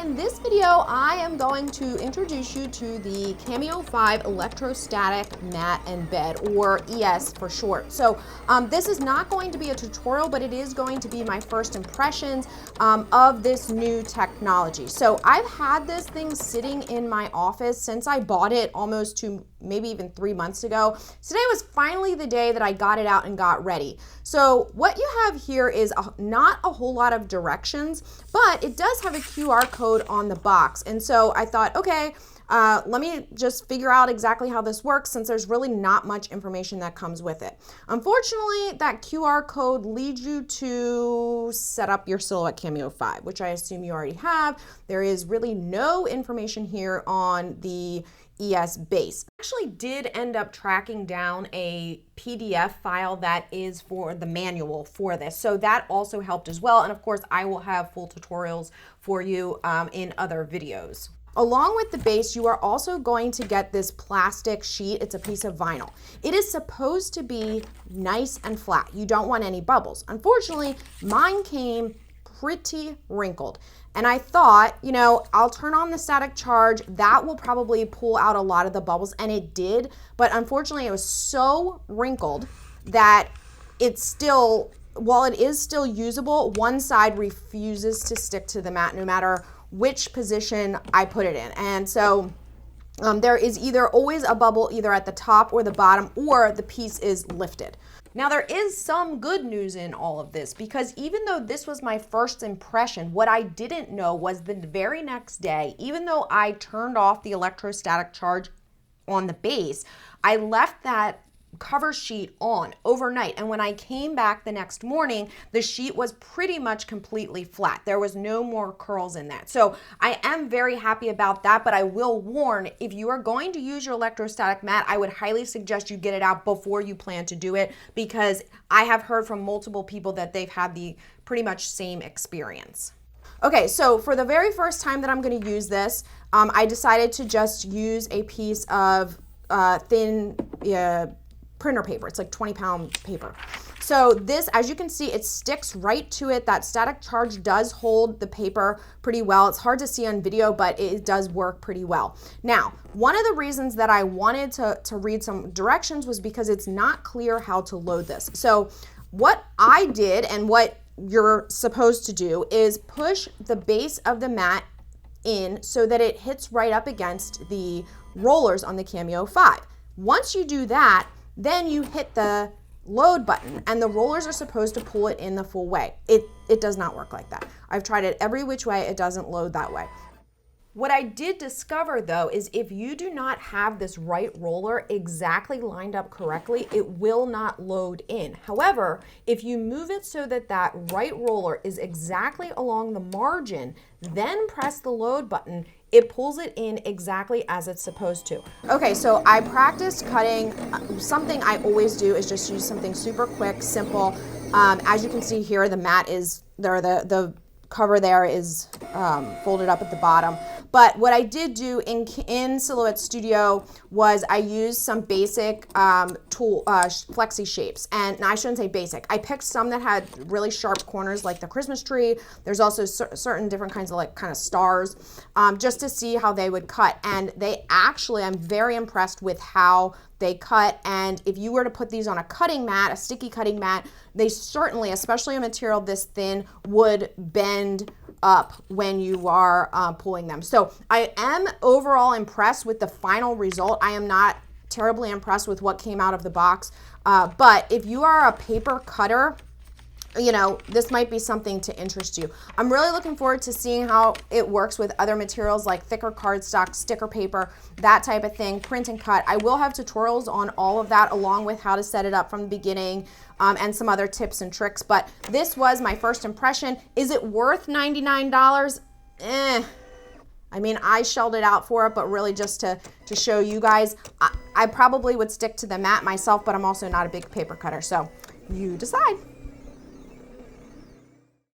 in this video, I am going to introduce you to the CAMEO 5 Electrostatic Mat and Bed, or ES for short. So this is not going to be a tutorial, but it is going to be my first impressions of this new technology. So I've had this thing sitting in my office since I bought it almost maybe even 3 months ago. Today was finally the day that I got it out and got ready. So what you have here is not a whole lot of directions, but it does have a QR code on the box. And so I thought, okay, let me just figure out exactly how this works, since there's really not much information that comes with it. Unfortunately, that QR code leads you to set up your Silhouette CAMEO 5, which I assume you already have. There is really no information here on the ES base. I actually did end up tracking down a PDF file that is for the manual for this, so that also helped as well. And of course, I will have full tutorials for you in other videos. Along with the base, you are also going to get this plastic sheet. It's a piece of vinyl. It is supposed to be nice and flat. You don't want any bubbles. Unfortunately, mine came pretty wrinkled. And I thought, you know, I'll turn on the static charge. That will probably pull out a lot of the bubbles, and it did. But unfortunately, it was so wrinkled that it's still, while it is still usable, one side refuses to stick to the mat no matter which position I put it in. And so there is either always a bubble either at the top or the bottom, or the piece is lifted. Now, there is some good news in all of this, because even though this was my first impression, what I didn't know was the very next day, even though I turned off the electrostatic charge on the base, I left that cover sheet on overnight, and when I came back the next morning, the sheet was pretty much completely flat. There was no more curls in that. So I am very happy about that, but I will warn, if you are going to use your electrostatic mat, I would highly suggest you get it out before you plan to do it, because I have heard from multiple people that they've had the pretty much same experience. Okay, so for the very first time that I'm going to use this, I decided to just use a piece of thin printer paper. It's like 20-pound paper. So this, as you can see, it sticks right to it. That static charge does hold the paper pretty well. It's hard to see on video, but it does work pretty well. Now, one of the reasons that I wanted to read some directions was because it's not clear how to load this. So what I did, and what you're supposed to do, is push the base of the mat in so that it hits right up against the rollers on the CAMEO 5. Once you do that, then you hit the load button, and the rollers are supposed to pull it in the full way. It does not work like that. I've tried it every which way. It doesn't load that way. What I did discover, though, is if you do not have this right roller exactly lined up correctly, it will not load in. However, if you move it so that that right roller is exactly along the margin, then press the load button, it pulls it in exactly as it's supposed to. Okay, so I practiced cutting. Something I always do is just use something super quick, simple. As you can see here, the mat is there, the cover there is folded up at the bottom. But what I did do in Silhouette Studio was I used some basic flexi shapes. And I shouldn't say basic. I picked some that had really sharp corners, like the Christmas tree. There's also certain different kinds of kind of stars, just to see how they would cut. And they actually, I'm very impressed with how they cut. And if you were to put these on a cutting mat, a sticky cutting mat, they certainly, especially a material this thin, would bend up when you are pulling them. So I am overall impressed with the final result. I am not terribly impressed with what came out of the box, but if you are a paper cutter, you know, this might be something to interest you. I'm really looking forward to seeing how it works with other materials like thicker cardstock, sticker paper, that type of thing, print and cut. I will have tutorials on all of that, along with how to set it up from the beginning, and some other tips and tricks. But this was my first impression. Is it worth $99? I mean, I shelled it out for it, but really just to show you guys. I probably would stick to the mat myself, but I'm also not a big paper cutter, so you decide.